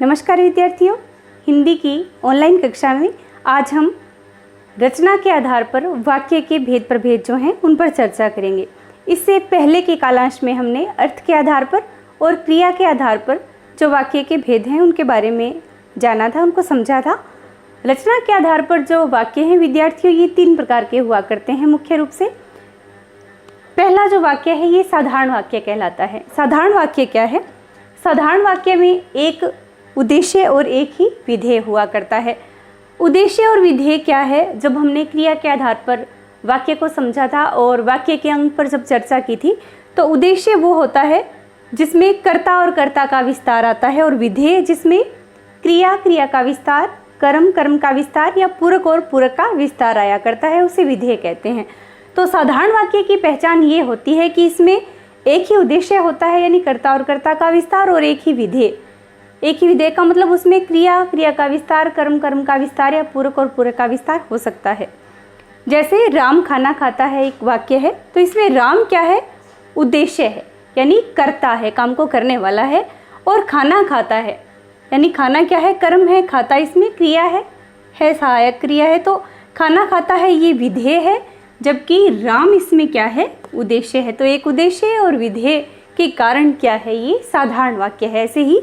नमस्कार विद्यार्थियों, हिंदी की ऑनलाइन कक्षा में आज हम रचना के आधार पर वाक्य के भेद प्रभेद जो हैं उन पर चर्चा करेंगे। इससे पहले के कालांश में हमने अर्थ के आधार पर और क्रिया के आधार पर जो वाक्य के भेद हैं उनके बारे में जाना था, उनको समझा था। रचना के आधार पर जो वाक्य हैं विद्यार्थियों, ये 3 प्रकार के हुआ करते हैं मुख्य रूप से। पहला जो वाक्य है ये साधारण वाक्य कहलाता है। साधारण वाक्य क्या है? साधारण वाक्य में एक उद्देश्य और एक ही विधेय हुआ करता है। उद्देश्य और विधेय क्या है? जब हमने क्रिया के आधार पर वाक्य को समझा था और वाक्य के अंग पर जब चर्चा की थी, तो उद्देश्य वो होता है जिसमें कर्ता और कर्ता का विस्तार आता है, और विधेय जिसमें क्रिया का विस्तार, कर्म का विस्तार या पूरक और पूरक का विस्तार आया करता है, उसे विधेय कहते हैं। तो साधारण वाक्य की पहचान ये होती है कि इसमें एक ही उद्देश्य होता है, यानी कर्ता और कर्ता का विस्तार, और एक ही विधेय। एक ही विधेय का मतलब उसमें क्रिया का विस्तार, कर्म का विस्तार या पूरक और पूरक का विस्तार हो सकता है। जैसे राम खाना खाता है एक वाक्य है, तो इसमें राम क्या है? उद्देश्य है, यानी कर्ता है, काम को करने वाला है। और खाना खाता है, यानी खाना क्या है? कर्म है। खाता इसमें क्रिया है सहायक क्रिया है। तो खाना खाता है ये विधेय है, जबकि राम इसमें क्या है? उद्देश्य है। तो एक उद्देश्य और विधेय के कारण क्या है? ये साधारण वाक्य है। ऐसे ही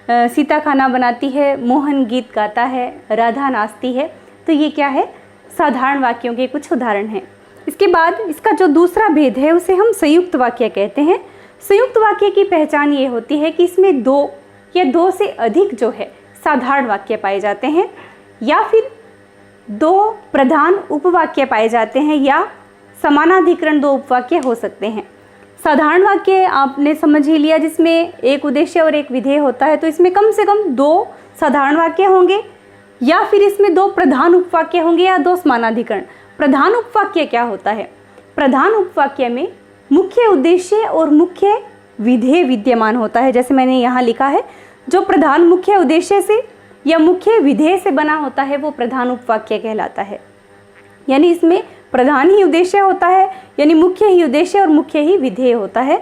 सीता खाना बनाती है, मोहन गीत गाता है, राधा नाचती है। तो ये क्या है? साधारण वाक्यों के कुछ उदाहरण हैं। इसके बाद इसका जो दूसरा भेद है उसे हम संयुक्त वाक्य कहते हैं। संयुक्त वाक्य की पहचान ये होती है कि इसमें 2 या 2 से अधिक जो है साधारण वाक्य पाए जाते हैं, या फिर 2 प्रधान उपवाक्य पाए जाते हैं, या समानाधिकरण 2 उपवाक्य हो सकते हैं। साधारण वाक्य आपने समझ ही लिया जिसमें एक उद्देश्य और एक विधेय होता है, तो इसमें कम से कम 2 साधारण वाक्य होंगे, या फिर इसमें 2 प्रधान उपवाक्य होंगे या 2 समानाधिकरण। प्रधान उपवाक्य क्या होता है? प्रधान उपवाक्य में मुख्य उद्देश्य और मुख्य विधेय विद्यमान होता है। जैसे मैंने यहाँ लिखा है, जो प्रधान मुख्य उद्देश्य से या मुख्य विधेय से बना होता है वो प्रधान उपवाक्य कहलाता है। यानी इसमें प्रधान ही उद्देश्य होता है, यानी मुख्य ही उद्देश्य और मुख्य ही विधेय होता है,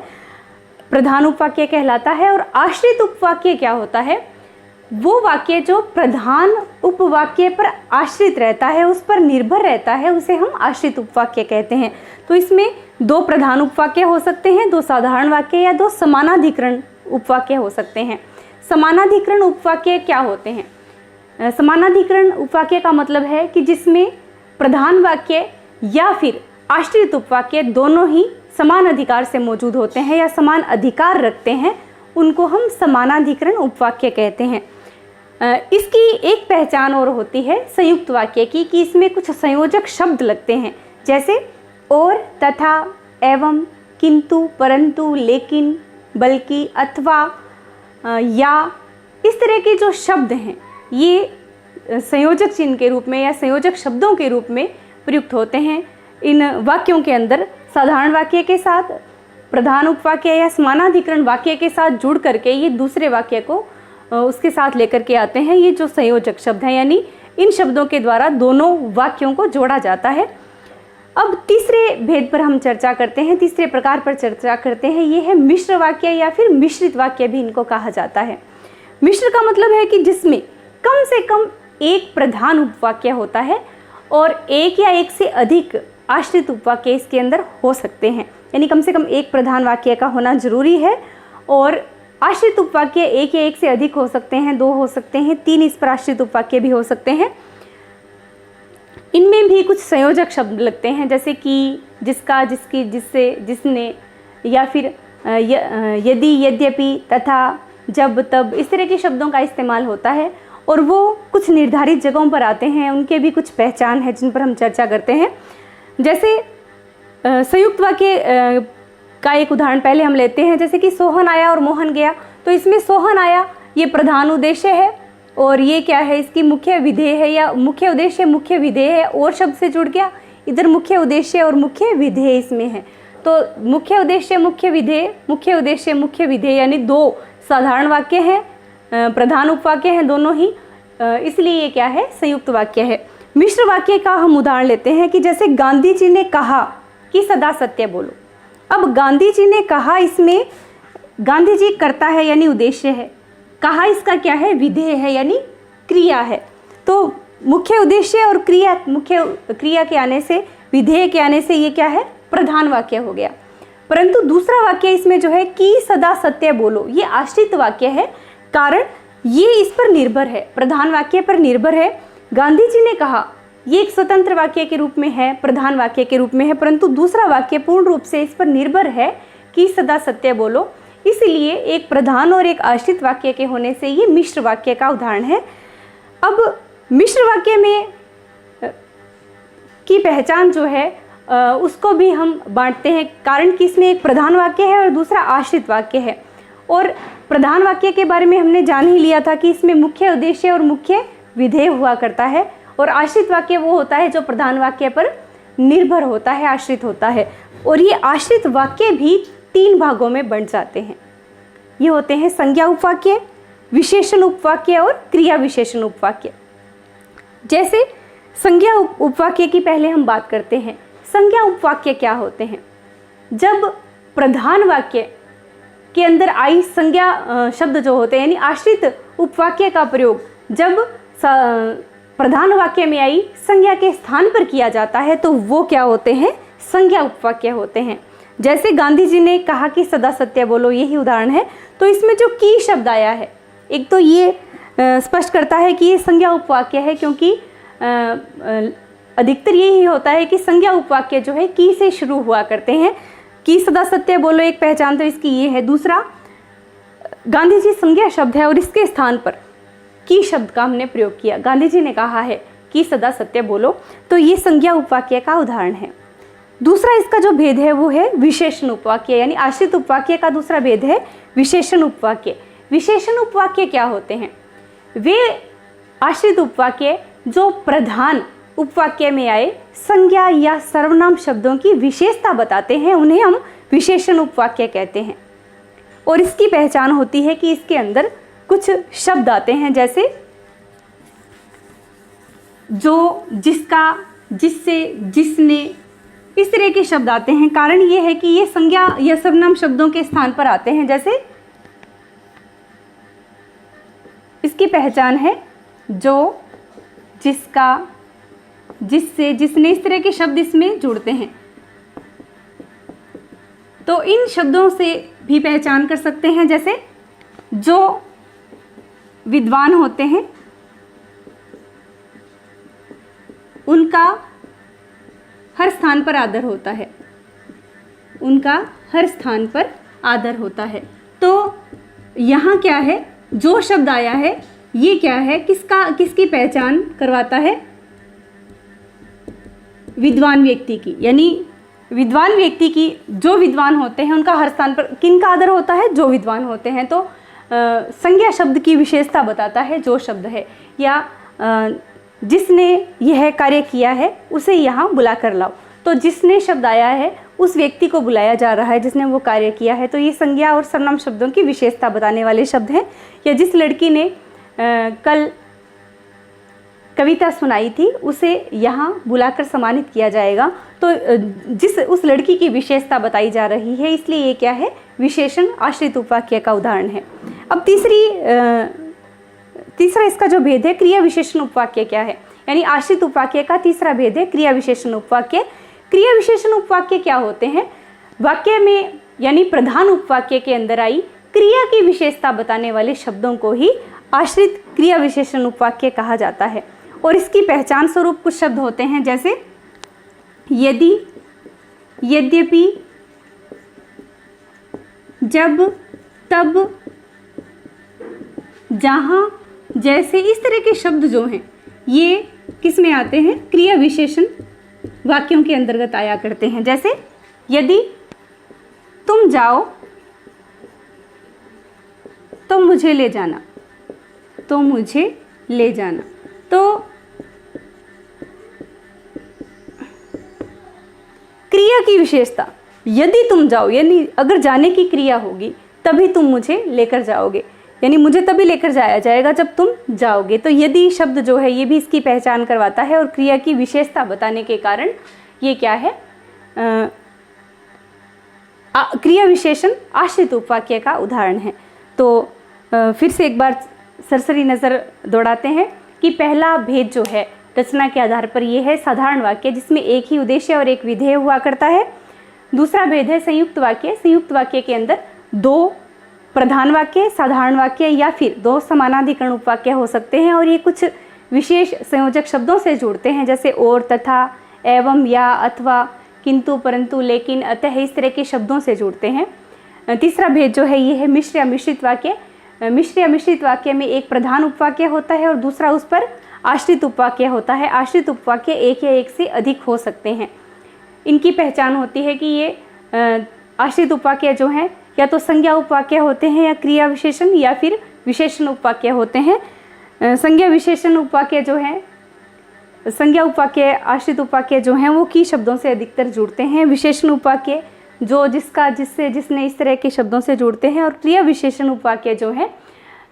प्रधान उपवाक्य कहलाता है। और आश्रित उपवाक्य क्या होता है? वो वाक्य जो प्रधान उपवाक्य पर आश्रित रहता है, उस पर निर्भर रहता है, उसे हम आश्रित उपवाक्य कहते हैं। तो इसमें 2 प्रधान उपवाक्य हो सकते हैं, 2 साधारण वाक्य या 2 समानाधिकरण उपवाक्य हो सकते हैं। समानाधिकरण उपवाक्य क्या होते हैं? समानाधिकरण उपवाक्य का मतलब है कि जिसमें प्रधान वाक्य या फिर आश्रित उपवाक्य दोनों ही समान अधिकार से मौजूद होते हैं या समान अधिकार रखते हैं, उनको हम समानाधिकरण उपवाक्य कहते हैं। इसकी एक पहचान और होती है संयुक्त वाक्य की, कि इसमें कुछ संयोजक शब्द लगते हैं, जैसे और, तथा, एवं, किंतु, परंतु, लेकिन, बल्कि, अथवा, या। इस तरह के जो शब्द हैं ये संयोजक चिन्ह के रूप में या संयोजक शब्दों के रूप में प्रयुक्त होते हैं इन वाक्यों के अंदर। साधारण वाक्य के साथ, प्रधान उपवाक्य या समानाधिकरण वाक्य के साथ जुड़ करके ये दूसरे वाक्य को उसके साथ लेकर के आते हैं। ये जो संयोजक शब्द हैं, यानी इन शब्दों के द्वारा दोनों वाक्यों को जोड़ा जाता है। अब तीसरे भेद पर हम चर्चा करते हैं, तीसरे प्रकार पर चर्चा करते हैं। ये है मिश्र वाक्य या फिर मिश्रित वाक्य भी इनको कहा जाता है। मिश्र का मतलब है कि जिसमें कम से कम एक प्रधान उपवाक्य होता है और एक या एक से अधिक आश्रित उपवाक्य इसके अंदर हो सकते हैं। यानी कम से कम एक प्रधान वाक्य का होना जरूरी है, और आश्रित उपवाक्य एक या एक से अधिक हो सकते हैं, 2 हो सकते हैं, 3 इस पर आश्रित उपवाक्य भी हो सकते हैं। इनमें भी कुछ संयोजक शब्द लगते हैं, जैसे कि, जिसका, जिसकी, जिससे, जिसने, या फिर यदि, यद्यपि, तथा, जब, तब, इस तरह के शब्दों का इस्तेमाल होता है, और वो कुछ निर्धारित जगहों पर आते हैं। उनके भी कुछ पहचान है जिन पर हम चर्चा करते हैं। जैसे संयुक्त वाक्य का एक उदाहरण पहले हम लेते हैं, जैसे कि सोहन आया और मोहन गया। तो इसमें सोहन आया ये प्रधान उद्देश्य है, और ये क्या है? इसकी मुख्य विधेय है, या मुख्य उद्देश्य मुख्य विधेय है, और शब्द से जुड़ गया। इधर मुख्य उद्देश्य और मुख्य विधेय इसमें है। तो मुख्य उद्देश्य मुख्य विधेय, मुख्य उद्देश्य मुख्य विधेय, यानी 2 साधारण वाक्य हैं, प्रधान उपवाक्य हैं दोनों ही, इसलिए ये क्या है? संयुक्त वाक्य है। मिश्र वाक्य का हम उदाहरण लेते हैं कि जैसे गांधी जी ने कहा कि सदा सत्य बोलो। अब गांधी जी ने कहा, इसमें गांधी जी कर्ता है यानी उद्देश्य है, कहा इसका क्या है, विधेय है यानी क्रिया है। तो मुख्य उद्देश्य और मुख्य क्रिया के आने से, विधेय के आने से ये क्या है, प्रधान वाक्य हो गया। परंतु दूसरा वाक्य इसमें जो है कि सदा सत्य बोलो, ये आश्रित वाक्य है, कारण ये इस पर निर्भर है, प्रधान वाक्य पर निर्भर है। गांधी जी ने कहा ये एक स्वतंत्र वाक्य के रूप में है, प्रधान वाक्य के रूप में है, परंतु दूसरा वाक्य पूर्ण रूप से इस पर निर्भर है कि सदा सत्य बोलो, इसलिए एक प्रधान और एक आश्रित वाक्य के होने से ये मिश्र वाक्य का उदाहरण है। अब मिश्र वाक्य में की पहचान जो है उसको भी हम बांटते हैं, कारण कि इसमें एक प्रधान वाक्य है और दूसरा आश्रित वाक्य है। और प्रधान वाक्य के बारे में हमने जान ही लिया था कि इसमें मुख्य उद्देश्य और मुख्य विधेय हुआ करता है, और आश्रित वाक्य वो होता है जो प्रधान वाक्य पर निर्भर होता है, आश्रित होता है। और ये आश्रित वाक्य भी 3 भागों में बंट जाते हैं। ये होते हैं संज्ञा उपवाक्य, विशेषण उपवाक्य और क्रिया विशेषण उपवाक्य। जैसे संज्ञा उपवाक्य की पहले हम बात करते हैं। संज्ञा उपवाक्य क्या होते हैं? जब प्रधान वाक्य के अंदर आई संज्ञा शब्द जो होते हैं, यानी आश्रित उपवाक्य का प्रयोग जब प्रधान वाक्य में आई संज्ञा के स्थान पर किया जाता है, तो वो क्या होते हैं, संज्ञा उपवाक्य होते हैं। जैसे गांधी जी ने कहा कि सदा सत्य बोलो, यही उदाहरण है। तो इसमें जो की शब्द आया है, एक तो ये स्पष्ट करता है कि ये संज्ञा उपवाक्य है, क्योंकि अधिकतर यही होता है कि संज्ञा उपवाक्य जो है की से शुरू हुआ करते हैं। कि सदा सत्य बोलो एक पहचान तो इसकी ये है। दूसरा, गांधी जी संज्ञा शब्द है और इसके स्थान पर की शब्द का हमने प्रयोग किया। गांधी जी ने कहा है कि सदा सत्य बोलो, तो ये संज्ञा उपवाक्य का उदाहरण है। दूसरा इसका जो भेद है वो है विशेषण उपवाक्य, यानी आश्रित उपवाक्य का दूसरा भेद है विशेषण उपवाक्य। विशेषण उपवाक्य क्या होते हैं? वे आश्रित उपवाक्य जो प्रधान उपवाक्य में आए संज्ञा या सर्वनाम शब्दों की विशेषता बताते हैं, उन्हें हम विशेषण उपवाक्य कहते हैं। और इसकी पहचान होती है कि इसके अंदर कुछ शब्द आते हैं, जैसे जो, जिसका, जिससे, जिसने, इस तरह के शब्द आते हैं। कारण ये है कि ये संज्ञा या सर्वनाम शब्दों के स्थान पर आते हैं। जैसे इसकी पहचान है जो, जिसका, जिससे, जिसने, इस तरह के शब्द इसमें जुड़ते हैं। तो इन शब्दों से भी पहचान कर सकते हैं। जैसे जो विद्वान होते हैं उनका हर स्थान पर आदर होता है, उनका हर स्थान पर आदर होता है। तो यहाँ क्या है, जो शब्द आया है ये क्या है, किसकी पहचान करवाता है? विद्वान व्यक्ति की। यानी विद्वान व्यक्ति की, जो विद्वान होते हैं उनका हर स्थान पर किनका आदर होता है? जो विद्वान होते हैं। तो संज्ञा शब्द की विशेषता बताता है जो शब्द है, या जिसने यह कार्य किया है उसे यहाँ बुला कर लाओ। तो जिसने शब्द आया है उस व्यक्ति को बुलाया जा रहा है जिसने वो कार्य किया है। तो ये संज्ञा और सर्वनाम शब्दों की विशेषता बताने वाले शब्द हैं। या जिस लड़की ने कल कविता सुनाई थी उसे यहाँ बुलाकर सम्मानित किया जाएगा। तो उस लड़की की विशेषता बताई जा रही है, इसलिए ये क्या है, विशेषण आश्रित उपवाक्य का उदाहरण है। अब तीसरा इसका जो भेद है, क्रिया विशेषण उपवाक्य क्या है, यानी आश्रित उपवाक्य का तीसरा भेद है क्रिया विशेषण उपवाक्य। क्रिया विशेषण उपवाक्य क्या होते हैं? वाक्य में यानी प्रधान उपवाक्य के अंदर आई क्रिया की विशेषता बताने वाले शब्दों को ही आश्रित क्रिया विशेषण उपवाक्य कहा जाता है। और इसकी पहचान स्वरूप कुछ शब्द होते हैं, जैसे यदि, यद्यपि, जब, तब, जहाँ, जैसे, इस तरह के शब्द जो हैं ये किस में आते हैं? क्रिया विशेषण वाक्यों के अंतर्गत आया करते हैं। जैसे यदि तुम जाओ तो मुझे ले जाना, तो मुझे ले जाना। तो क्रिया की विशेषता, यदि तुम जाओ, यानी अगर जाने की क्रिया होगी तभी तुम मुझे लेकर जाओगे, यानी मुझे तभी लेकर जाया जाएगा जब तुम जाओगे। तो यदि शब्द जो है ये भी इसकी पहचान करवाता है और क्रिया की विशेषता बताने के कारण ये क्या है, क्रिया विशेषण आश्रित उपवाक्य का उदाहरण है। तो फिर से एक बार सरसरी नज़र दौड़ाते हैं कि पहला भेद जो है रचना के आधार पर ये है साधारण वाक्य, जिसमें एक ही उद्देश्य और एक विधेय हुआ करता है। दूसरा भेद है संयुक्त वाक्य। संयुक्त वाक्य के अंदर दो प्रधान वाक्य, साधारण वाक्य या फिर दो समानाधिकरण उपवाक्य हो सकते हैं और ये कुछ विशेष संयोजक शब्दों से जुड़ते हैं, जैसे और, तथा, एवं, या, अथवा, किंतु, परंतु, लेकिन, अतः, इस तरह के शब्दों से जुड़ते हैं। तीसरा भेद जो है ये है मिश्र या मिश्रित वाक्य। मिश्र या मिश्रित वाक्य में एक प्रधान उपवाक्य होता है और दूसरा उस पर आश्रित उपवाक्य होता है। आश्रित उपवाक्य एक या एक से अधिक हो सकते हैं। इनकी पहचान होती है कि ये आश्रित उपवाक्य जो हैं या तो संज्ञा उपवाक्य होते हैं या क्रिया विशेषण या फिर विशेषण उपवाक्य होते हैं। संज्ञा विशेषण उपवाक्य जो हैं, संज्ञा उपवाक्य, आश्रित उपवाक्य जो हैं वो की शब्दों से अधिकतर जुड़ते हैं। विशेषण उपवाक्य जो जिसका, जिससे, जिसने, इस तरह के शब्दों से जुड़ते हैं। और क्रिया विशेषण उपवाक्य जो है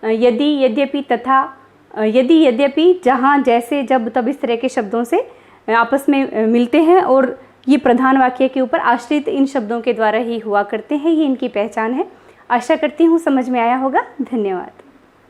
यदि, यद्यपि, तथा, यदि, यद्यपि, जहाँ, जैसे, जब, तब, इस तरह के शब्दों से आपस में मिलते हैं और ये प्रधान वाक्य के ऊपर आश्रित इन शब्दों के द्वारा ही हुआ करते हैं। ये इनकी पहचान है। आशा करती हूँ समझ में आया होगा। धन्यवाद।